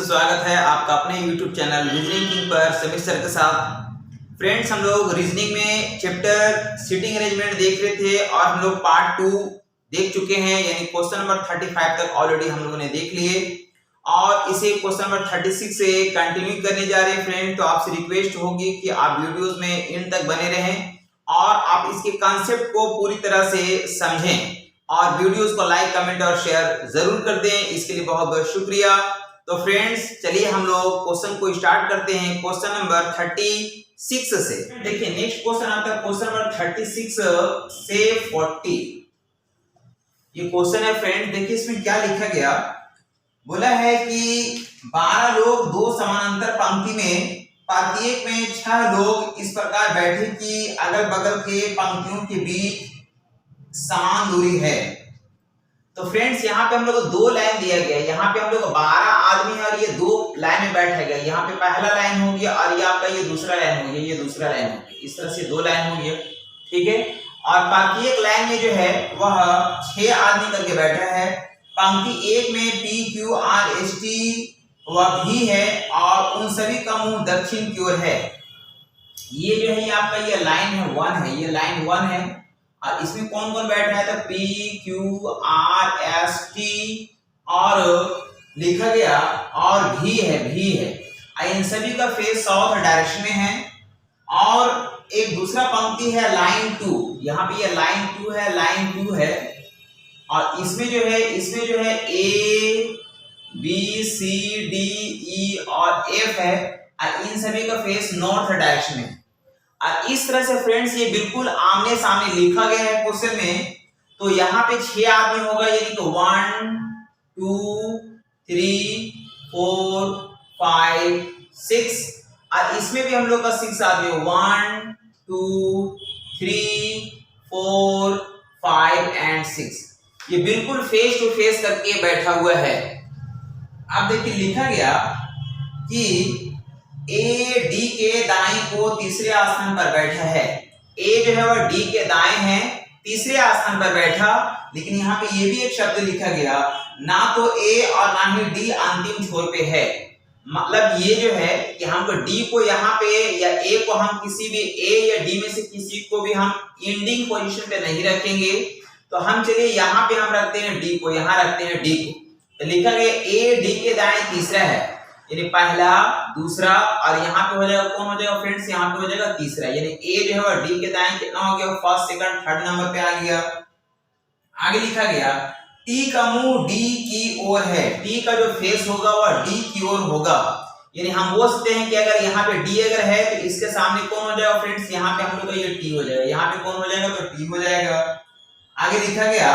से स्वागत है आपका अपने YouTube चैनल रीजनिंग किंग पर समीर सर के साथ। फ्रेंड्स, हम लोग रीजनिंग में चैप्टर सिटिंग अरेंजमेंट देख रहे थे और हम लोग पार्ट 2 देख चुके हैं, यानी क्वेश्चन नंबर 35 तक ऑलरेडी हम लोगों ने देख लिए और इसे क्वेश्चन नंबर 36 से कंटिन्यू करने जा रहे हैं। फ्रेंड, तो आपसे रिक्वेस्ट होगी कि आप वीडियोस में एंड तक बने रहें और आप इसके कॉन्सेप्ट को पूरी तरह से समझें और वीडियोस को लाइक, कमेंट और शेयर जरूर कर दें। इसके लिए बहुत बहुत शुक्रिया। तो फ्रेंड्स, चलिए हम लोग क्वेश्चन को स्टार्ट करते हैं क्वेश्चन नंबर 36 से। देखिए, नेक्स्ट क्वेश्चन आता है क्वेश्चन नंबर 36 से 40। ये क्वेश्चन है फ्रेंड्स, देखिए इसमें क्या लिखा गया। बोला है कि 12 लोग दो समानांतर पंक्ति में प्रत्येक में 6 लोग इस प्रकार बैठे कि अगल बगल के पंक्तियों के बीच समान दूरी है। तो फ्रेंड्स, यहाँ पे हम लोग को दो लाइन दिया गया है। यहाँ पे हम लोग 12 आदमी है और ये दो लाइन में बैठा गया। यहाँ पे पहला लाइन हो गया और ये आपका ये दूसरा लाइन हो गया, ये दूसरा लाइन हो गया। इस तरह से दो लाइन हो गया, ठीक है। और प्रत्येक लाइन में जो है वह 6 आदमी करके बैठा है। पंक्ति एक में P Q R S T वह भी है और उन सभी का मुंह दक्षिण की ओर है। ये जो है आपका ये लाइन है 1 है, ये लाइन 1 है और इसमें कौन कौन बैठा है, तो P Q R S T और लिखा गया और भी है। इन सभी का फेस साउथ डायरेक्शन में है। और एक दूसरा पंक्ति है लाइन 2, यहाँ पे ये लाइन 2 है, लाइन 2 है और इसमें जो है A B C D E और एफ है और इन सभी का फेस नॉर्थ डायरेक्शन में। और इस तरह से फ्रेंड्स ये बिल्कुल आमने सामने लिखा गया है क्वेश्चन में। तो यहाँ पे 6 आदमी होगा, यानी कि 1 2 3 4 5 6 और इसमें भी हम लोग का 6 आदमी 1 2 3 4 5 एंड 6। ये बिल्कुल फेस टू फेस करके बैठा हुआ है। अब देखिए लिखा गया कि ए डी के दाएं को तीसरे आसन पर बैठा है। ए जो है वह डी के दाएं है, तीसरे आसन पर बैठा। लेकिन यहाँ पे ये भी एक शब्द लिखा गया, ना तो ए और ना ही डी अंतिम छोर पे है। मतलब ये जो है कि हमको डी को यहाँ पे या ए को हम किसी भी ए या डी में से किसी को भी हम एंडिंग पोजीशन पे नहीं रखेंगे। तो हम चलिए यहाँ पे हम रखते हैं डी को, यहाँ रखते हैं डी को। तो लिखा गया ए डी के दाएं तीसरा है, यानी पहला दूसरा और यहाँ पे हो जाएगा कौन हो जाएगा फ्रेंड्स, यहाँ पे हो जाएगा तीसरा। यानी ए जो है वह डी के दाएं कितना हो गया, फर्स्ट सेकंड थर्ड नंबर पे आ गया। आगे लिखा गया टी का मुंह डी की ओर है। टी का जो फेस होगा वह डी की ओर होगा। यानी हम बोल सकते हैं कि अगर यहाँ पे डी अगर है तो इसके सामने कौन हो जाएगा फ्रेंड्स, यहाँ पे हम लोग का ये टी हो जाएगा। यहाँ पे कौन हो जाएगा, तो टी हो जाएगा। आगे लिखा गया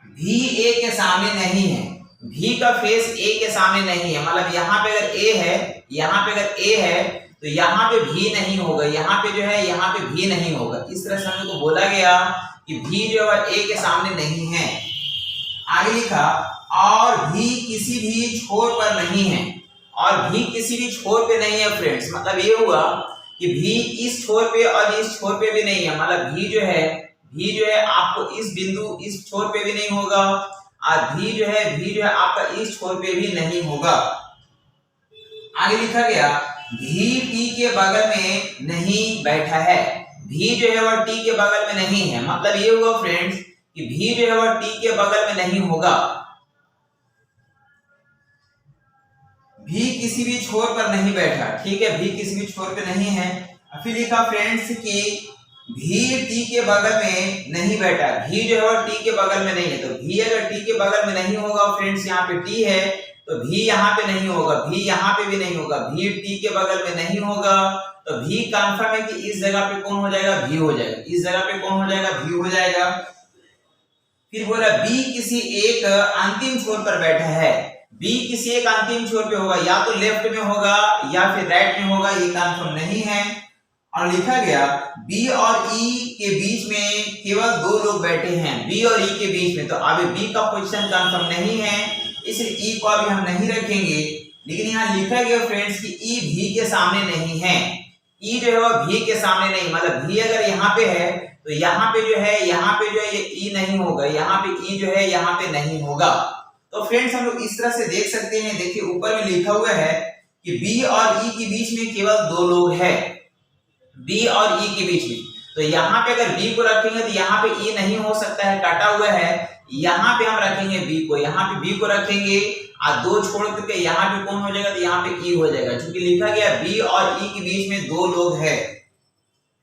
भी ए के सामने नहीं है। भी का फेस ए के सामने नहीं है, मतलब यहाँ पे अगर ए है, यहाँ पे अगर ए है तो यहाँ पे भी नहीं होगा, यहाँ पे जो है यहाँ पे भी नहीं होगा। इस तरह से हम लोग को बोला गया कि भी जो है ए के सामने नहीं है। आगे लिखा और भी किसी भी छोर पर नहीं है, और भी किसी भी छोर पे नहीं है फ्रेंड्स। मतलब ये हुआ कि भी इस छोर पे और इस छोर पे भी नहीं है। मतलब भी जो है आपको इस बिंदु इस छोर पे भी नहीं होगा और भी जो है आपका इस छोर पे भी नहीं होगा। आगे लिखा गया भी टी के बगल में नहीं बैठा है। भी जो है वह टी के बगल में नहीं है। मतलब ये हुआ फ्रेंड्स कि भी जो है वह टी के बगल में नहीं होगा। भी किसी भी छोर पर नहीं बैठा, ठीक है, भी किसी भी छोर पे नहीं है। फिर लिखा फ्रेंड्स कि भी टी के बगल में नहीं बैठा। भी जो है टी के बगल में नहीं है। तो भी अगर टी के बगल में नहीं होगा फ्रेंड्स, यहाँ पे टी है तो भी यहाँ पे नहीं होगा, भी यहाँ पे भी नहीं होगा। भी टी के बगल में नहीं होगा तो भी कंफर्म है कि इस जगह पे कौन हो जाएगा, भी हो जाएगा। इस जगह पे कौन हो जाएगा, भी हो जाएगा। फिर बोला बी किसी एक अंतिम छोर पर बैठा है। बी किसी एक अंतिम छोर पे होगा, या तो लेफ्ट में होगा या फिर राइट में होगा, ये कंफर्म नहीं है। और लिखा गया बी और ई के बीच में केवल 2 लोग बैठे हैं, बी और ई के बीच में। तो अभी बी का पोजीशन कंफर्म नहीं है, इसलिए ई को अभी हम नहीं रखेंगे। लेकिन यहाँ लिखा गया फ्रेंड्स कि ई भी के सामने नहीं है। ई जो है वो भी के सामने नहीं, मतलब भी अगर यहाँ पे है तो यहाँ पे जो है ये ई नहीं होगा, यहाँ पे ई जो है यहाँ पे नहीं होगा। तो फ्रेंड्स हम लोग इस तरह से देख सकते हैं, देखिए ऊपर में लिखा हुआ है कि बी और ई के बीच में केवल दो लोग हैं, बी और ई के बीच में। तो यहाँ पे अगर बी को रखेंगे तो यहाँ पे ई नहीं हो सकता है, काटा हुआ है। यहाँ पे हम रखेंगे बी को, यहाँ पे बी को रखेंगे और दो छोड़ करके यहाँ पे कौन हो जाएगा, तो यहाँ पे ई हो जाएगा, क्योंकि लिखा गया बी और ई के बीच में दो लोग हैं।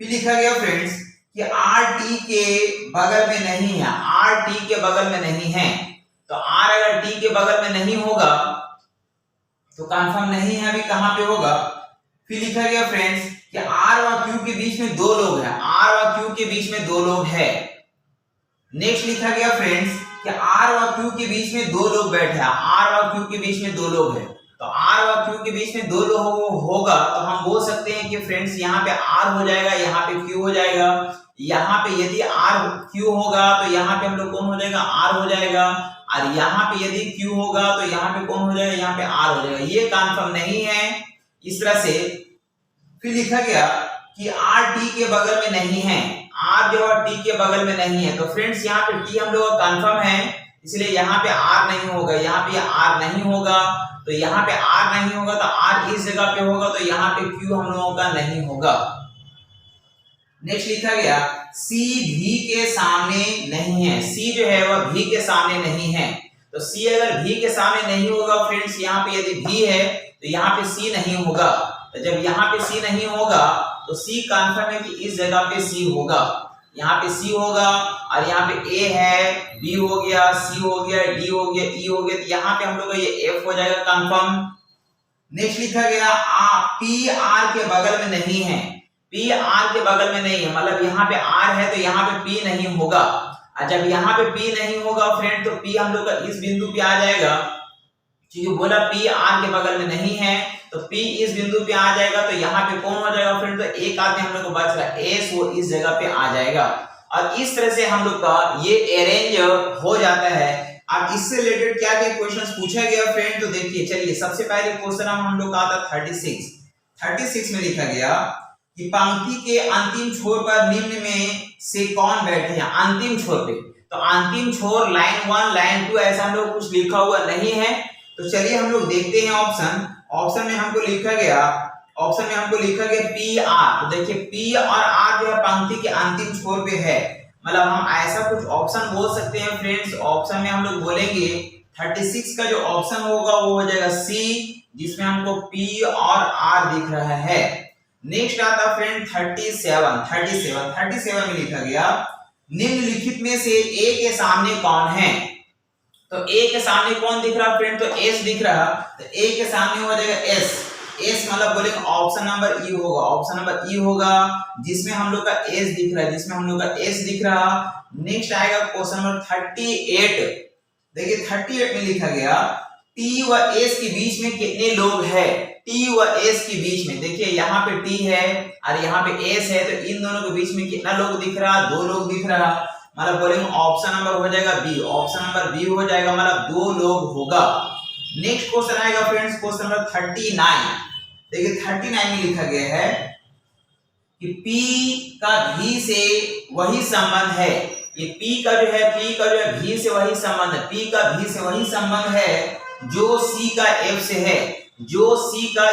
फिर लिखा गया फ्रेंड्स कि आर टी के बगल में नहीं है, आर टी के बगल में नहीं है। तो आर अगर टी के बगल में नहीं होगा तो कंफर्म नहीं है, अभी कहां पे होगा। फिर लिखा गया फ्रेंड्स कि आर व क्यू के बीच में दो लोग हैं, आर व क्यू के बीच में दो लोग हैं। नेक्स्ट लिखा गया फ्रेंड्स कि आर व क्यू के बीच में दो लोग बैठे हैं, आर व क्यू के बीच में दो लोग हैं। तो आर व क्यू के बीच में दो लोग होगा तो हम बोल सकते हैं कि फ्रेंड्स यहाँ पे आर हो जाएगा, यहाँ पे क्यू हो जाएगा। यहाँ पे यदि आर क्यू होगा तो यहाँ पे हम लोग कौन हो जाएगा, आर हो जाएगा, और यहाँ पे यदि क्यू होगा तो यहाँ पे कौन हो जाएगा, यहाँ पे आर हो जाएगा। ये कंफर्म नहीं है इस तरह से। फिर लिखा गया कि आर टी के बगल में नहीं है, आर जो है टी के बगल में नहीं है। तो फ्रेंड्स यहाँ पे टी हम लोग का कंफर्म है, इसलिए यहाँ पे आर नहीं होगा, यहाँ पे आर नहीं होगा। तो यहाँ पे आर नहीं होगा तो आर इस जगह पे होगा, तो यहाँ पे क्यू हम लोगों का नहीं होगा। नेक्स्ट लिखा गया सी भी के सामने नहीं है, सी जो है वह भी के सामने नहीं है। तो सी अगर भी के सामने नहीं होगा फ्रेंड्स, यहाँ पे यदि भी है तो यहाँ पे सी नहीं होगा। तो जब यहाँ पे सी नहीं होगा तो सी कंफर्म है कि इस जगह पे सी होगा, यहाँ पे सी होगा, और यहाँ पे ए है, बी हो गया, सी हो गया, डी हो गया, ई हो गया, तो यहाँ पे हम लोग का ये एफ हो जाएगा कंफर्म। नेक्स्ट लिखा गया पी आर के बगल में नहीं है, पी आर के बगल में नहीं है, मतलब यहाँ पे आर है तो यहाँ पे पी नहीं होगा। और जब यहाँ पे पी नहीं होगा फ्रेंड तो पी हम लोग का इस बिंदु पे आ जाएगा, क्योंकि बोला पी आर के बगल में नहीं है तो पी इस बिंदु पे आ जाएगा। तो यहाँ पे कौन हो जाएगा फ्रेंड, तो एक आदमी हम लोग को बच रहा है एस, वो इस जगह पे आ जाएगा। और इस तरह से हम लोग का ये अरेंज हो जाता है। अब इससे रिलेटेड क्या क्या क्वेश्चंस पूछा गया फ्रेंड, तो देखिए चलिए सबसे पहले क्वेश्चन हम लोग का आता 36 में लिखा गया कि पंक्ति के अंतिम छोर पर निम्न में से कौन बैठे हैं, अंतिम छोर पे। तो अंतिम छोर लाइन 1 लाइन 2 ऐसा हम लोग कुछ लिखा हुआ नहीं है। तो चलिए हम लोग देखते हैं ऑप्शन में हमको लिखा गया पी आर। तो देखिए पी और आर जो है पंक्ति के अंतिम छोर पे है, मतलब हम ऐसा कुछ ऑप्शन बोल सकते हैं फ्रेंड्स। ऑप्शन में हम लोग बोलेंगे 36 का जो ऑप्शन होगा वो हो जाएगा सी, जिसमें हमको पी और आर दिख रहा है। नेक्स्ट आता फ्रेंड 37 में लिखा गया निम्नलिखित में से ए के सामने कौन है। तो ए के सामने कौन दिख रहा फ्रेंड, तो एस दिख रहा। तो ए के सामने हो जाएगा एस मतलब बोलेंगे ऑप्शन नंबर ई होगा, जिसमें हम लोग का एस दिख रहा। नेक्स्ट आएगा क्वेश्चन नंबर 38। देखिए 38 में लिखा गया टी व एस के बीच में कितने लोग हैं, टी व एस के बीच में। देखिए यहाँ पे टी है और यहाँ पे एस है, तो इन दोनों के बीच में कितना लोग दिख रहा, 2 लोग दिख रहा, मतलब बोलेंगे ऑप्शन नंबर हो जाएगा बी, हो जाएगा, मतलब 2 लोग होगा। नेक्स्ट क्वेश्चन आएगा फ्रेंड्स क्वेश्चन नंबर 39। देखिए 39 में लिखा गया है कि P का भी से वही संबंध है। ये P का जो है भी से वही संबंध है, P का भी से वही संबंध है जो C का F से है, जो C का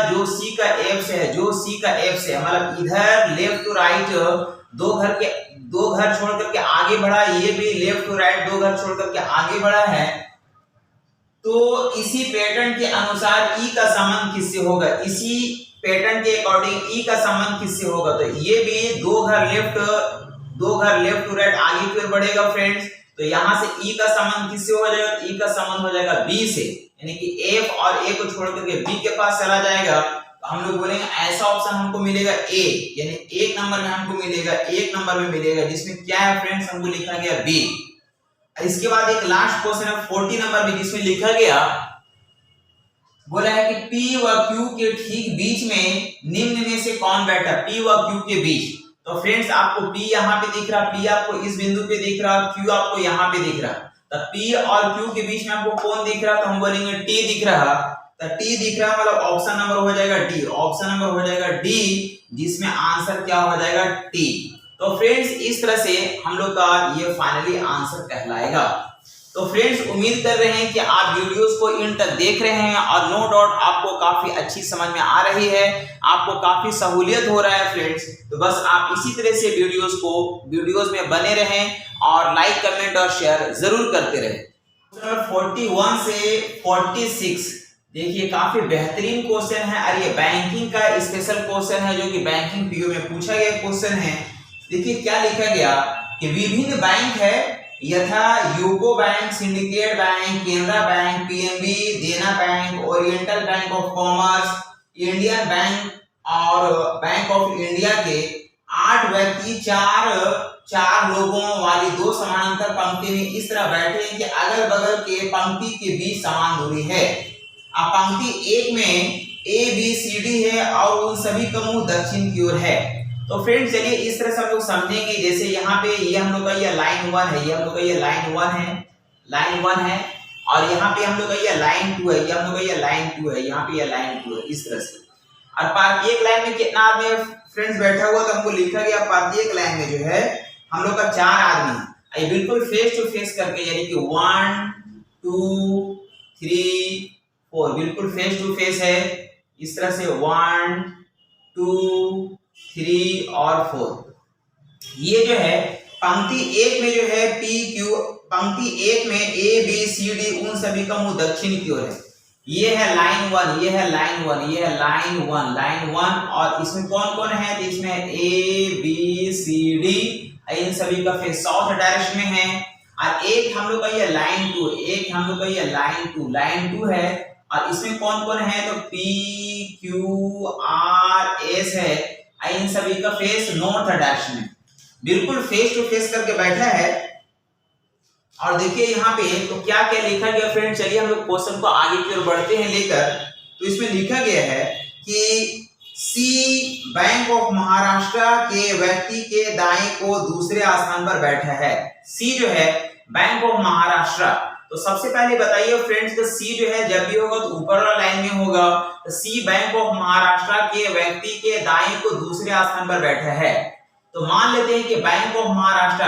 F से है, मतलब इधर लेफ्ट टू राइट दो घर छोड़ करके आगे बढ़ा, ये भी लेफ्ट टू राइट 2 घर छोड़ करके आगे बढ़ा है। तो इसी पैटर्न के अनुसार ई का संबंध किससे होगा, इसी पैटर्न के अकॉर्डिंग ई का संबंध किससे होगा। तो ये भी 2 घर लेफ्ट टू राइट आगे फिर बढ़ेगा फ्रेंड्स। तो यहाँ से ई का संबंध किससे हो जाएगा, ई का संबंध हो जाएगा बी से, यानी कि एफ और ए को छोड़ करके बी के पास चला जाएगा। तो हम लोग बोलेंगे ऐसा ऑप्शन हमको मिलेगा ए, यानी 1 नंबर में हमको मिलेगा, जिसमें क्या है फ्रेंड्स, हमको लिखा गया बी। इसके बाद एक लास्ट क्वेश्चन है 40 नंबर में, जिसमें लिखा गया बोला है कि P व Q के ठीक बीच में निम्न में से कौन बैठा, P व Q के बीच। तो फ्रेंड्स आपको P यहाँ पे दिख रहा, P आपको इस बिंदु पे दिख रहा, Q आपको यहाँ पे दिख रहा। तो P और Q के बीच में आपको कौन दिख रहा, तो हम बोलेंगे T दिख रहा। तो T दिख रहा मतलब ऑप्शन नंबर हो जाएगा D, जिसमें आंसर क्या हो जाएगा T। तो फ्रेंड्स इस तरह से हम लोग का ये फाइनली आंसर कहलाएगा। तो फ्रेंड्स उम्मीद कर रहे हैं कि आप वीडियोस को इन तक देख रहे हैं और नो डाउट आपको काफी अच्छी समझ में आ रही है, आपको काफी सहूलियत हो रहा है फ्रेंड्स। तो बस आप इसी तरह से वीडियोस में बने रहें और लाइक कमेंट और शेयर जरूर करते रहें। 41 से 46 देखिए काफी बेहतरीन क्वेश्चन है और ये बैंकिंग का स्पेशल क्वेश्चन है जो कि बैंकिंग पीओ में पूछा गया क्वेश्चन है। देखिए क्या लिखा गया कि विभिन्न बैंक है यथा UCO bank, Syndicate bank, Canara bank, PNB, Dena bank, Oriental Bank of Commerce, Indian bank और बैंक ऑफ इंडिया के 8 व्यक्ति चार लोगों वाली 2 समानांतर पंक्ति में इस तरह बैठे हैं कि अगल बगल के पंक्ति के बीच समान दूरी है। अब पंक्ति 1 में ए बी सी डी है और उन सभी का मुंह दक्षिण की ओर है। तो फ्रेंड्स चलिए इस तरह से हम लोग समझेंगे, जैसे यहाँ पे ये हम लोग का ये लाइन 1 है, ये हम लोग का ये लाइन 1 है और यहाँ पे हम लोग का ये लाइन 2 है, ये हम लोग का ये लाइन 2 है, यहाँ पे ये लाइन 2 है, इस तरह से। और प्रत्येक लाइन में कितना आदमी फ्रेंड्स बैठा हुआ तो हमको लिखा गया प्रत्येक लाइन में जो है हम लोग का 4 आदमी है। ये बिल्कुल फेस टू फेस करके यानी कि 1 2 3 4 बिल्कुल फेस टू फेस है, इस तरह से 1 2 3 और 4। ये जो है पंक्ति 1 में जो है पी क्यू, पंक्ति 1 में ए बी सी डी उन सभी का मुंह दक्षिण की ओर है। ये है लाइन 1, ये है लाइन 1, ये है लाइन 1 और इसमें कौन कौन है तो इसमें ए बी सी डी इन सभी का फेस साउथ डायरेक्शन में है। और एक हम लोग का ये लाइन 2, एक हम लोग का ये लाइन 2 है और इसमें कौन कौन है तो पी क्यू आर एस है, इन सभी का फेस नॉर्थ डायरेक्शन में बिल्कुल फेस टू फेस करके बैठा है। और देखिए यहाँ पे तो क्या क्या लिखा गया फ्रेंड, चलिए हम लोग क्वेश्चन को आगे की ओर बढ़ते हैं लेकर। तो इसमें लिखा गया है कि सी बैंक ऑफ महाराष्ट्र के व्यक्ति के दाएं को दूसरे स्थान पर बैठा है। सी जो है बैंक ऑफ महाराष्ट्र, तो सबसे पहले बताइए फ्रेंड्स तो सी जो है जब भी होगा तो ऊपर वाला लाइन में होगा। तो सी बैंक ऑफ महाराष्ट्र के व्यक्ति के दाएं को दूसरे स्थान पर बैठा है। तो मान लेते हैं कि बैंक ऑफ महाराष्ट्र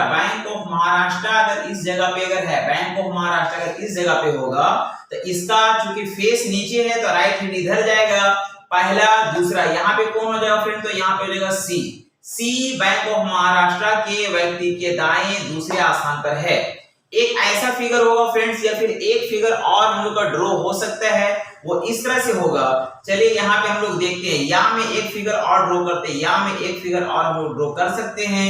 अगर इस जगह पे अगर है, बैंक ऑफ महाराष्ट्र अगर इस जगह पे होगा तो इसका चूंकि फेस नीचे है तो राइट हैंड इधर जाएगा, पहला दूसरा यहाँ पे कौन हो जाएगा फ्रेंड तो यहाँ पे हो जाएगा सी बैंक ऑफ महाराष्ट्र के व्यक्ति के दाएं दूसरे स्थान पर है। एक ऐसा फिगर होगा फ्रेंड्स या फिर एक फिगर और हम लोग का ड्रॉ हो सकता है, वो इस तरह से होगा। चलिए यहाँ पे हम लोग देखते हैं, या में एक फिगर और ड्रॉ करते हैं, या में एक फिगर और हम लोग ड्रॉ कर सकते हैं।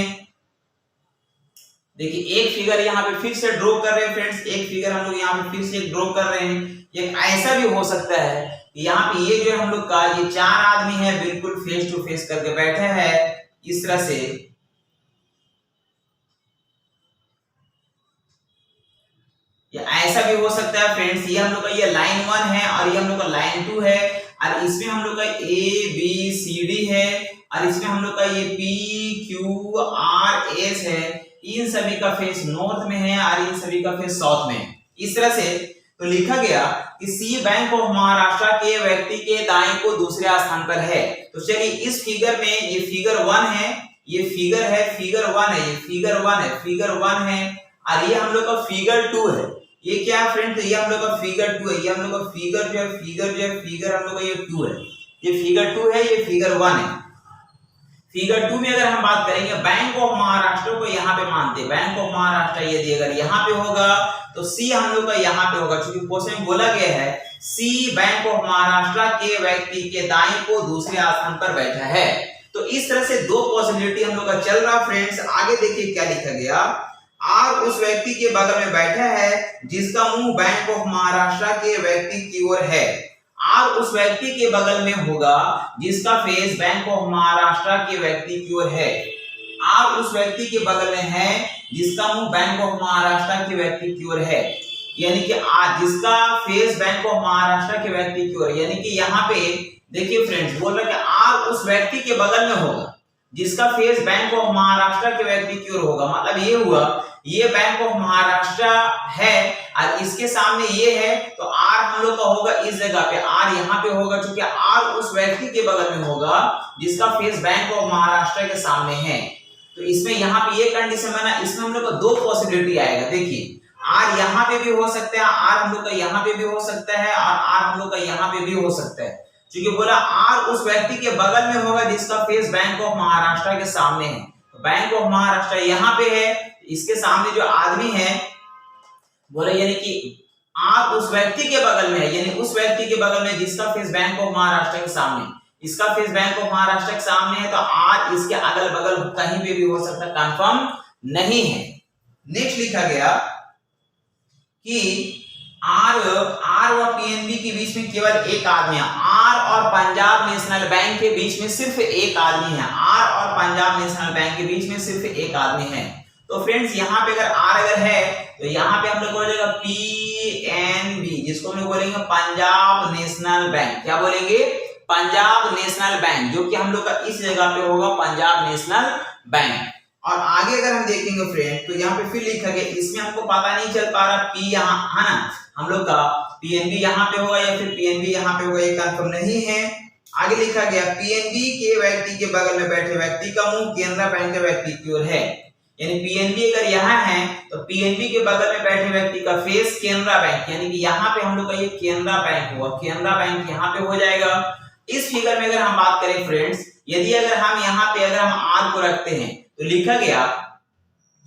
देखिए एक फिगर यहाँ पे फिर से ड्रॉ कर रहे हैं फ्रेंड्स, एक फिगर हम लोग यहाँ पे फिर से ड्रॉ कर रहे हैं। एक ऐसा भी हो सकता है कि यहाँ पे ये जो हम लोग का ये 4 आदमी है बिल्कुल फेस टू फेस करके बैठे हैं इस तरह से। या ऐसा भी हो सकता है फ्रेंड्स, ये हम लोग का ये लाइन 1 है और ये हम लोग का लाइन 2 है और इसमें हम लोग का ए बी सी डी है और इसमें हम लोग का ये पी क्यू आर एस है। इन सभी का फेस नॉर्थ में है और इन सभी का फेस साउथ में है। इस तरह से तो लिखा गया कि सी बैंक ऑफ महाराष्ट्र के व्यक्ति के दाएं को दूसरे स्थान पर है। तो चलिए इस फिगर में ये फिगर 1 है, ये फिगर 1 है, ये फिगर 1 है और ये हम लोग का फिगर 2 है। ये क्या है फ्रेंड तो ये हम लोग का फिगर 2 है, ये हम लोग का फिगर जो है फिगर हम लोग का ये 2 है, ये फिगर 2 है, ये फिगर 1 है। फिगर 2 में अगर हम बात करेंगे बैंक ऑफ महाराष्ट्र को यहाँ पे मानते हैं, बैंक ऑफ महाराष्ट्र यदि अगर यहाँ पे होगा तो सी हम लोग का यहाँ पे होगा, क्योंकि क्वेश्चन में बोला गया है सी बैंक ऑफ महाराष्ट्र के व्यक्ति के दाएं को दूसरे स्थान पर बैठा है। तो इस तरह से 2 पॉसिबिलिटी हम लोग का चल रहा फ्रेंड्स। आगे देखिए क्या लिखा गया, आर उस व्यक्ति के बगल में बैठा है जिसका मुंह बैंक ऑफ महाराष्ट्र के व्यक्ति की ओर है। आर उस व्यक्ति के बगल में होगा जिसका फेस बैंक ऑफ महाराष्ट्र के व्यक्ति की ओर है। आर उस व्यक्ति के बगल में है जिसका मुंह बैंक ऑफ महाराष्ट्र के व्यक्ति की ओर है, यानी कि आर जिसका फेस बैंक ऑफ महाराष्ट्र के व्यक्ति की ओर, यानी कि यहाँ पे देखिए फ्रेंड्स बोल रहा है कि आर उस व्यक्ति के बगल में होगा जिसका फेस बैंक ऑफ महाराष्ट्र के व्यक्ति की ओर होगा। मतलब ये हुआ ये बैंक ऑफ महाराष्ट्र है और इसके सामने ये है, तो आर हम लोग का होगा इस जगह पे, आर यहाँ पे होगा क्योंकि आर उस व्यक्ति के बगल में होगा जिसका फेस बैंक ऑफ महाराष्ट्र के सामने है। तो इसमें यहाँ पे ये कंडीशन बना, इसमें हम लोग को 2 पॉसिबिलिटी आएगा। देखिए आर यहाँ पे भी हो सकता है, आर हम लोग का यहाँ पे भी हो सकता है और आर हम लोग का यहाँ पे भी हो सकता है। क्योंकि बोला आर उस व्यक्ति के बगल में होगा जिसका फेस बैंक ऑफ महाराष्ट्र के सामने है। बैंक ऑफ महाराष्ट्र यहाँ पे है, इसके सामने जो आदमी है बोला यानी कि आर उस व्यक्ति के बगल में है, यानी उस व्यक्ति के बगल में जिसका फेस बैंक ऑफ महाराष्ट्र के सामने, इसका फेस बैंक ऑफ महाराष्ट्र के सामने है, तो आर इसके अगल बगल कहीं पे भी हो सकता है, कंफर्म नहीं है। नेक्स्ट लिखा गया कि आर व पीएनबी के बीच में केवल एक आदमी है। आर और पंजाब नेशनल बैंक के बीच में सिर्फ एक आदमी है। आर और पंजाब नेशनल बैंक के बीच में सिर्फ एक आदमी है। तो फ्रेंड्स यहाँ पे अगर आर अगर है तो यहाँ पे हम लोग हो जाएगा पीएनबी, जिसको हम लोग बोलेंगे पंजाब नेशनल बैंक। क्या बोलेंगे? पंजाब नेशनल बैंक, जो कि हम लोग का इस जगह पे होगा पंजाब नेशनल बैंक। और आगे अगर हम देखेंगे फ्रेंड तो यहाँ पे फिर लिखा गया, इसमें हमको पता नहीं चल पा रहा पी यहाँ है ना, हम लोग का पीएनबी यहाँ पे होगा या फिर पीएनबी यहाँ पे होगा, ये कंफर्म नहीं है। आगे लिखा गया पीएनबी के व्यक्ति के बगल में बैठे व्यक्ति का मुंह केनरा बैंक के व्यक्ति की ओर है। यानी पीएनबी अगर यहाँ है तो पीएनबी के बगल में बैठे व्यक्ति का फेस केनरा बैंक, यानी कि यहाँ पे हम लोग का ये केनरा बैंक हुआ, केनरा बैंक यहाँ पे हो जाएगा। इस फिगर में अगर हम बात करें फ्रेंड्स, यदि अगर हम यहाँ पे अगर हम आर को रखते हैं तो लिखा गया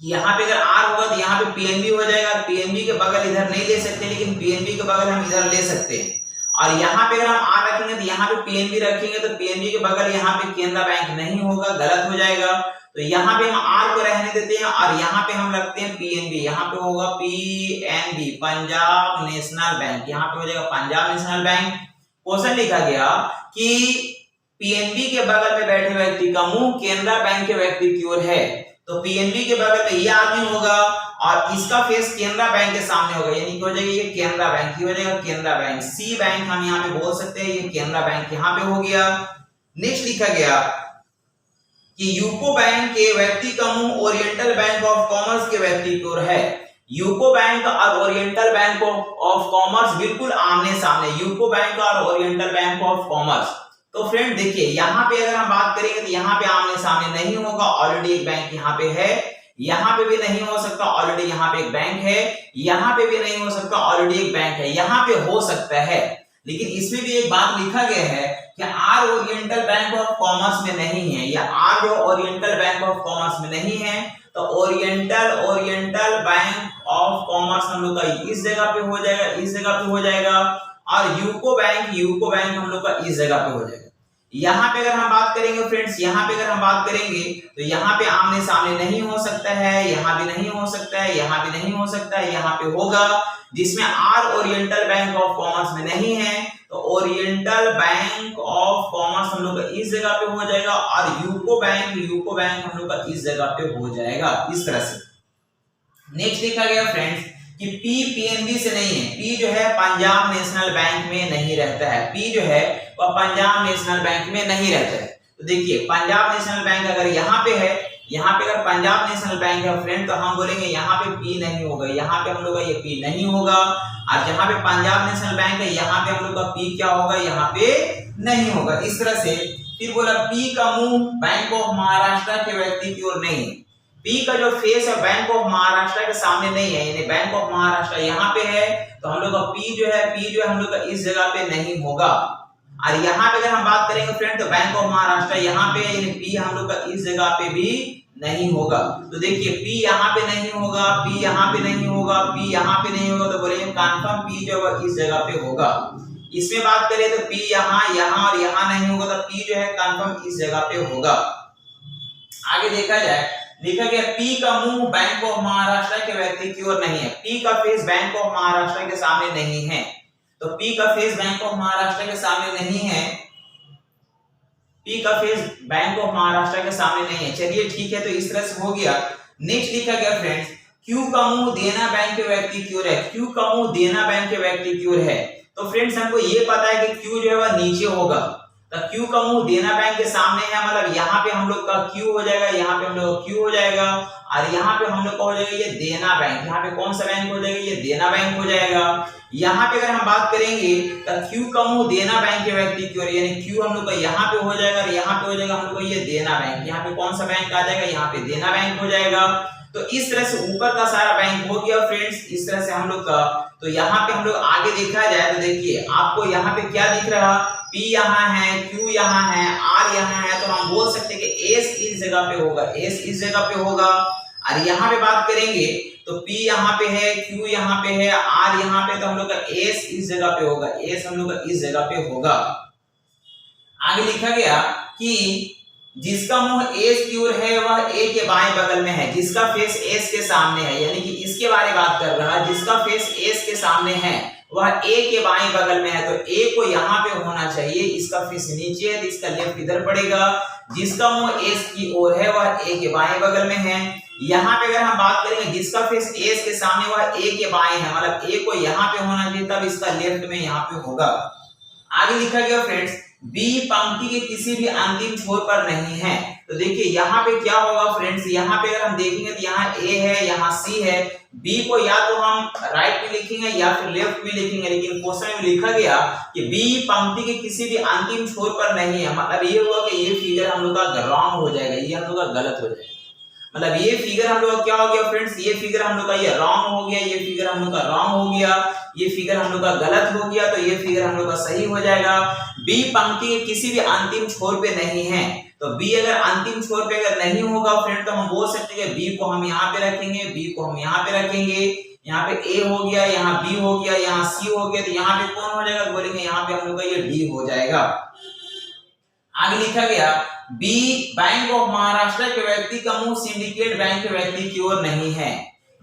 कि यहाँ पे अगर आर होगा तो यहाँ पे पीएनबी हो जाएगा। पीएनबी के बगल इधर नहीं ले सकते, लेकिन पीएनबी के बगल हम इधर ले सकते हैं। और यहाँ पे अगर हम आर रखेंगे तो यहाँ पे पीएनबी रखेंगे तो पीएनबी के बगल यहाँ पे केनरा बैंक नहीं होगा, गलत हो जाएगा। तो यहाँ पे हम आर को रहने देते हैं और यहाँ पे हम रखते हैं पीएनबी, यहाँ पे होगा पीएनबी पंजाब नेशनल बैंक, यहाँ पे हो जाएगा पंजाब नेशनल बैंक। क्वेश्चन लिखा गया कि पीएनबी के बगल में बैठे व्यक्ति का मुंह केनरा बैंक के व्यक्ति की ओर है, तो पीएनबी के बगल में ये आदमी होगा और इसका फेस केनरा बैंक के सामने होगा, यानी हो जाएगा ये केनरा बैंक, ये हो जाएगा केनरा बैंक। सी बैंक हम यहाँ पे बोल सकते हैं, ये केनरा बैंक यहाँ पे हो गया। नेक्स्ट लिखा गया कि यूको बैंक के व्यक्ति का मुंह ओरिएंटल बैंक ऑफ कॉमर्स के व्यक्ति की ओर है। यूको बैंक और ओरिएंटल बैंक ऑफ कॉमर्स बिल्कुल आमने सामने, यूको बैंक और ओरिएंटल बैंक ऑफ कॉमर्स। तो फ्रेंड देखिए यहाँ पे अगर हम बात करेंगे तो यहाँ पे आमने सामने नहीं होगा, ऑलरेडी एक बैंक यहाँ पे है, यहाँ पे भी नहीं हो सकता, ऑलरेडी यहाँ पे एक बैंक है, यहाँ पे भी नहीं हो सकता, ऑलरेडी एक बैंक है, यहाँ पे हो सकता है। लेकिन इसमें भी एक बात लिखा गया है कि आर ओरिएंटल बैंक ऑफ कॉमर्स में नहीं है, या आर जो ओरिएंटल बैंक ऑफ कॉमर्स में नहीं है, तो ओरिएंटल बैंक ऑफ कॉमर्स हम लोग का इस जगह पे हो जाएगा, इस जगह पे हो जाएगा, और यूको बैंक हम लोग का इस जगह पे हो जाएगा। यहाँ पे अगर हम बात करेंगे फ्रेंड्स, यहाँ पे अगर हम बात करेंगे तो यहाँ पे आमने सामने नहीं हो सकता है, यहाँ भी नहीं हो सकता है, यहाँ भी नहीं हो सकता है, यहाँ पे होगा। जिसमें आर ओरिएंटल बैंक ऑफ कॉमर्स में नहीं है तो ओरिएंटल बैंक ऑफ कॉमर्स हम लोग का इस जगह पे हो जाएगा, और यूको बैंक हम लोग का इस जगह पे हो जाएगा, इस तरह से। नेक्स्ट देखा गया फ्रेंड्स कि पी पीएनबी से नहीं है, पी जो है पंजाब नेशनल बैंक में नहीं रहता है, पी जो है वह पंजाब नेशनल बैंक में नहीं रहता है। तो देखिए पंजाब नेशनल बैंक अगर यहाँ पे है, यहाँ पे अगर पंजाब नेशनल बैंक है फ्रेंड, तो हम बोलेंगे यहाँ पे पी नहीं होगा, यहाँ पे हम लोग का ये पी नहीं होगा। और जहाँ पे पंजाब नेशनल बैंक है यहाँ पे हम लोग का पी क्या होगा, यहाँ पे नहीं होगा, इस तरह से। फिर बोला पी का मुंह बैंक ऑफ महाराष्ट्र के व्यक्ति की ओर नहीं है, पी का जो फेस है बैंक ऑफ महाराष्ट्र के सामने नहीं है, यानी बैंक ऑफ महाराष्ट्र यहाँ पे है, तो हम लोग का पी जो है हम लोग का इस जगह पे नहीं होगा। और यहाँ पे अगर हम बात करेंगे फ्रेंड तो बैंक ऑफ महाराष्ट्र यहाँ पे, यानी पी हम लोग का इस जगह पे भी नहीं होगा। तो देखिए पी यहाँ पे नहीं होगा, पी यहाँ पे नहीं होगा, पी यहाँ पे नहीं होगा, तो बोलेंगे कंफर्म पी जो है इस जगह पे होगा। इसमें बात करें तो पी यहाँ और यहाँ नहीं होगा, तो पी जो है कंफर्म इस जगह पे होगा। आगे देखा जाए, लिखा गया पी का मुंह बैंक ऑफ महाराष्ट्र के व्यक्ति की ओर नहीं है, पी का फेस बैंक ऑफ महाराष्ट्र के सामने नहीं है, तो पी का फेस बैंक ऑफ महाराष्ट्र के सामने नहीं है, पी का फेस बैंक ऑफ महाराष्ट्र के सामने नहीं है। चलिए ठीक है, तो इस तरह से हो गया। नेक्स्ट लिखा गया फ्रेंड्स क्यू का मुंह देना बैंक के व्यक्ति की ओर है, क्यू का मुंह देना बैंक के व्यक्ति की ओर है। तो फ्रेंड्स हमको ये पता है कि क्यू जो है वह नीचे होगा, तो क्यू का मुंह देना बैंक के सामने है, मतलब यहाँ पे हम लोग का क्यू हो जाएगा, यहाँ पे हम लोग का क्यू हो जाएगा, और यहाँ पे हम लोग का हो जाएगा ये देना बैंक। यहाँ पे कौन सा बैंक हो जाएगा, ये देना बैंक हो जाएगा। यहाँ पे अगर हम बात करेंगे तो क्यू का मुंह देना बैंक के व्यक्ति की ओर, यानी क्यू हम लोग का यहाँ पे हो जाएगा और यहाँ पे हो जाएगा हम लोग का ये देना बैंक। यहाँ पे कौन सा बैंक आ जाएगा, यहाँ पे देना बैंक हो जाएगा। तो इस तरह से ऊपर का सारा बैंक हो गया फ्रेंड्स, इस तरह से हम लोग का। तो यहाँ पे हम लोग आगे देखा जाए तो देखिए आपको यहाँ पे क्या दिख रहा, P यहाँ है, Q यहाँ है, R यहाँ है, तो हम बोल सकते हैं कि S इस जगह पे होगा, S इस जगह पे होगा। और यहाँ पे बात करेंगे तो P यहाँ पे है, Q यहाँ पे है, R यहाँ पे, तो हम लोग का S इस जगह पे होगा, S हम लोग का इस जगह पे होगा। आगे लिखा गया कि जिसका मुंह एस की ओर है वह ए के बाएं बगल में है, जिसका फेस एस के सामने है, यानी कि इसके बारे में बात कर रहा है, जिसका फेस एस के सामने है वह ए के बाएं बगल में है, तो ए को यहाँ पे होना चाहिए, इसका फेस नीचे है तो इसका लेफ्ट इधर पड़ेगा। जिसका मुंह एस की ओर है वह ए के बाएं बगल में है। यहाँ पे अगर हम बात करेंगे जिसका फेस एस के सामने वह ए के बाएं है, मतलब ए को यहाँ पे होना चाहिए, तब इसका लेफ्ट में यहाँ पे होगा। आगे लिखा गया फ्रेंड्स, बी पंक्ति के किसी भी अंतिम छोर पर नहीं है। तो देखिए यहाँ पे क्या होगा फ्रेंड्स, यहाँ पे अगर हम देखेंगे तो यहाँ ए है, यहाँ सी है, बी को या तो हम राइट में लिखेंगे या फिर लेफ्ट में लिखेंगे, लेकिन क्वेश्चन में लिखा गया कि बी पंक्ति के किसी भी अंतिम छोर पर नहीं है, मतलब ये हुआ कि ये फिगर हम लोग का रॉन्ग हो जाएगा, ये हम लोग का गलत हो जाएगा। मतलब ये फिगर हम लोग का क्या हो गया फ्रेंड्स, ये फिगर हम लोग का ये रॉन्ग हो गया, ये फिगर हम लोग का रॉन्ग हो गया, ये फिगर हम लोग का गलत हो गया, तो ये फिगर हम लोग का सही हो जाएगा। बी पंक्ति के किसी भी अंतिम छोर पे नहीं है, तो बी अगर अंतिम छोर पे अगर नहीं होगा फ्रेंड तो हम बोल सकते हैं बी को हम यहाँ पे रखेंगे, बी को हम यहाँ पे रखेंगे, यहाँ पे ए हो गया, यहाँ बी हो गया, यहाँ सी हो गया, तो यहाँ पे कौन हो जाएगा, बोलेंगे यहाँ पे हम लोग का ये डी हो जाएगा। आगे लिखा गया, बी बैंक ऑफ महाराष्ट्र के व्यक्ति का मुंह सिंडिकेट बैंक के व्यक्ति की ओर नहीं है।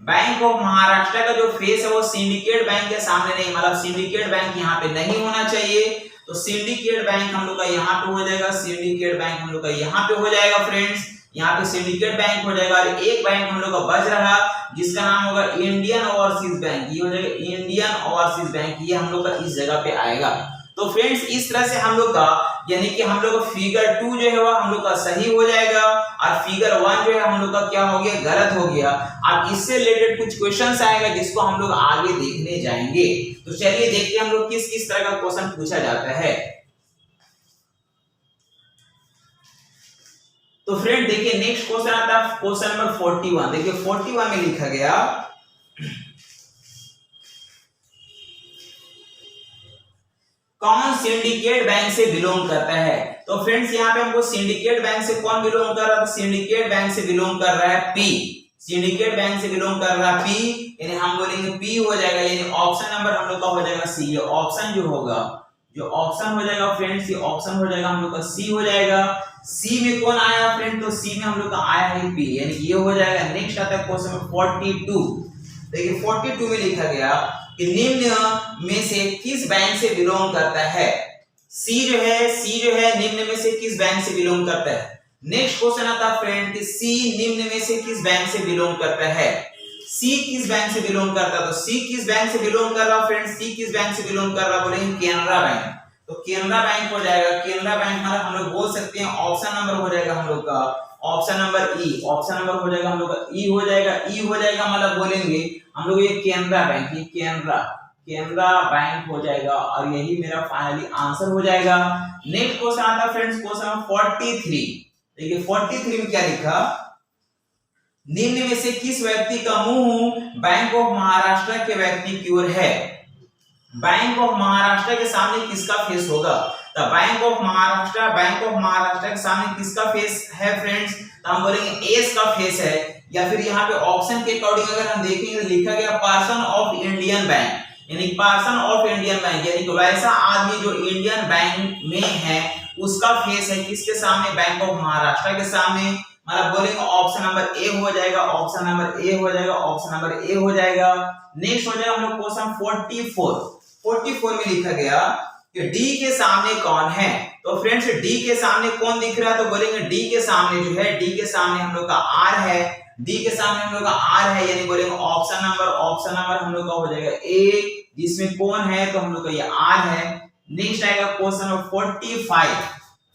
बैंक ऑफ महाराष्ट्र का जो फेस है वो सिंडिकेट बैंक के सामने नहीं, मतलब सिंडिकेट बैंक यहाँ पे नहीं होना चाहिए, तो सिंडिकेट बैंक हम लोग का यहाँ पे हो जाएगा, सिंडिकेट बैंक हम लोग का यहाँ पे हो जाएगा फ्रेंड्स, यहाँ पे सिंडिकेट बैंक हो जाएगा। और एक बैंक हम लोग का बच रहा जिसका नाम होगा इंडियन ओवरसीज बैंक, ये हो जाएगा इंडियन ओवरसीज बैंक, ये हम लोग का इस जगह पे आएगा। तो फ्रेंड्स इस तरह से हम लोग का यानी कि हम लोग का फिगर 2 जो है वह हम लोग का सही हो जाएगा और फिगर 1 जो है हम लोग का क्या हो गया, गलत हो गया। अब इससे रिलेटेड कुछ क्वेश्चंस आएगा जिसको हम लोग आगे देखने जाएंगे। तो चलिए देखते हैं हम लोग किस किस तरह का क्वेश्चन पूछा जाता है। तो फ्रेंड देखिए नेक्स्ट क्वेश्चन आता है क्वेश्चन नंबर 41। देखिए 41 में लिखा गया, कौन सिंडिकेट बैंक से बिलोंग करता है। तो फ्रेंड्स यहाँ पे हमको सिंडिकेट बैंक से कौन बिलोंग कर रहा है, सिंडिकेट बैंक से बिलोंग कर रहा है पी, सिंडिकेट बैंक से बिलोंग कर रहा है पी, यानी हम बोलेंगे पी हो जाएगा, यानी ऑप्शन नंबर हम लोग का हो जाएगा सी। ये ऑप्शन जो होगा, जो ऑप्शन हो जाएगा फ्रेंड्स, ये ऑप्शन हो जाएगा हम लोग का सी हो जाएगा। सी में कौन आया फ्रेंड, तो सी में हम लोग का आया है पी, यानी ये हो जाएगा। नेक्स्ट आता है क्वेश्चन नंबर 42। देखिए 42 में लिखा गया कि निम्न में से किस बैंक से बिलोंग करता है। सी जो है निम्न में से किस बैंक से बिलोंग करता है। नेक्स्ट क्वेश्चन आता है फ्रेंड कि सी निम्न में से किस बैंक से बिलोंग करता है। सी किस बैंक से बिलोंग करता है, तो सी किस बैंक से बिलोंग कर रहा फ्रेंड, सी किस बैंक से बिलोंग कर रहा, बोलेंगे केनरा बैंक, तो केनरा बैंक हो जाएगा। केनरा बैंक मतलब हम लोग बोल सकते हैं ऑप्शन नंबर हो जाएगा हम लोग का ऑप्शन नंबर ई, ऑप्शन नंबर हो जाएगा हम लोग का ई हो जाएगा। ई हो जाएगा मतलब बोलेंगे हम लोग ये केनरा बैंक, ये केनरा बैंक हो जाएगा और यही मेरा फाइनली आंसर हो जाएगा। नेक्स्ट क्वेश्चन आता है फ्रेंड्स क्वेश्चन नंबर 43। देखिए 43 में क्या लिखा, निम्न में से किस व्यक्ति का मुंह बैंक ऑफ महाराष्ट्र के व्यक्ति की ओर है। बैंक ऑफ महाराष्ट्र के सामने किसका फेस होगा, तो बैंक ऑफ महाराष्ट्र के सामने किसका फेस है फ्रेंड्स, तो हम बोलेंगे एस का फेस है, या फिर यहाँ पे ऑप्शन के अकॉर्डिंग अगर हम देखेंगे तो लिखा गया पर्सन ऑफ इंडियन बैंक, यानी पर्सन ऑफ इंडियन बैंक, यानी कि वैसा आदमी जो इंडियन बैंक में है उसका फेस है किसके सामने, बैंक ऑफ महाराष्ट्र के सामने, मतलब बोलेंगे ऑप्शन नंबर ए हो जाएगा, ऑप्शन नंबर ए हो जाएगा, ऑप्शन नंबर ए हो जाएगा। नेक्स्ट हो जाएगा हम लोग क्वेश्चन 44 में लिखा गया कि डी के सामने कौन है। तो फ्रेंड्स डी के सामने कौन दिख रहा है, तो बोलेंगे डी के सामने जो है, डी के सामने हम लोग का आर है, डी के सामने हम लोग का आर है, यानी बोलेंगे ऑप्शन नंबर हम लोग का हो जाएगा ए, जिसमें कौन है तो हम लोग का ये आर है। नेक्स्ट आएगा क्वेश्चन नंबर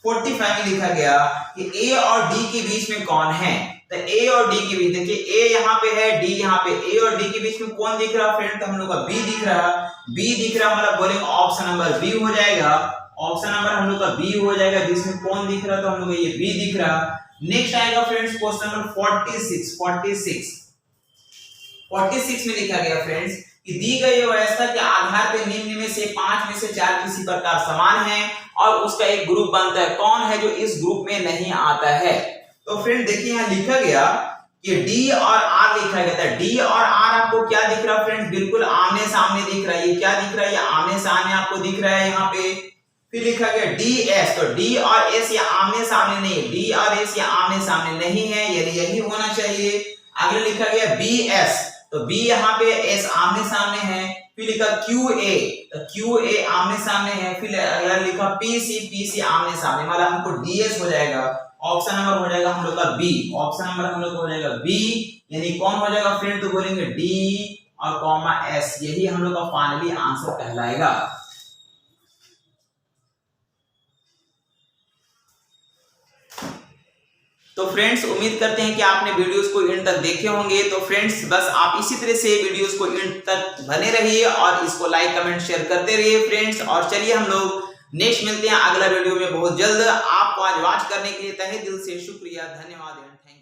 45 में लिखा गया कि ए और डी के बीच में कौन है। तो ए और डी के बीच, देखिए ए यहाँ पे है, डी यहाँ पे, ए और डी के बीच में कौन दिख रहा फ्रेंड, तो हम लोग का बी दिख रहा, मतलब बोलेंगे ऑप्शन नंबर बी हो जाएगा, ऑप्शन नंबर हम लोग का बी हो जाएगा, जिसमें कौन दिख रहा तो हम लोग का ये बी दिख रहा। नेक्स्ट आएगा फ्रेंड्स क्वेश्चन नंबर 46 46 में लिखा गया फ्रेंड्स कि दी गई व्यवस्था के आधार पर निम्न में से 5 में से 4 किसी प्रकार समान है और उसका एक ग्रुप बनता है, कौन है जो इस ग्रुप में नहीं आता है। तो फ्रेंड देखिए यहाँ लिखा गया कि डी और आर लिखा गया था। डी और आर आपको क्या दिख रहा है फ्रेंड्स, बिल्कुल आमने सामने दिख रहा है। ये क्या दिख रहा है, ये आमने सामने आपको दिख रहा है यहाँ पे। फिर लिखा गया डी एस, तो डी और एस ये आमने सामने नहीं है, डी और एस ये आमने सामने नहीं है, यही होना चाहिए। आगे लिखा गया बी एस, तो बी यहाँ पे एस आमने सामने है। फिर लिखा क्यू ए, तो क्यू ए आमने सामने है। फिर अगर लिखा पी सी आमने सामने, मतलब हमको डी एस हो जाएगा। ऑप्शन नंबर हो जाएगा हम लोग का बी, ऑप्शन नंबर हम लोग हो जाएगा बी, यानी कौन हो जाएगा फ्रेंड, तो बोलेंगे डी और कॉमा एस, यही हम लोग का फाइनली आंसर कहलाएगा। तो फ्रेंड्स उम्मीद करते हैं कि आपने वीडियोस को एंड तक देखे होंगे। तो फ्रेंड्स बस आप इसी तरह से वीडियोस को एंड तक बने रहिए और इसको लाइक कमेंट शेयर करते रहिए फ्रेंड्स। और चलिए हम लोग नेक्स्ट मिलते हैं अगला वीडियो में बहुत जल्द। आपको आज वॉच करने के लिए तहे दिल से शुक्रिया, धन्यवाद एंड थैंक यू।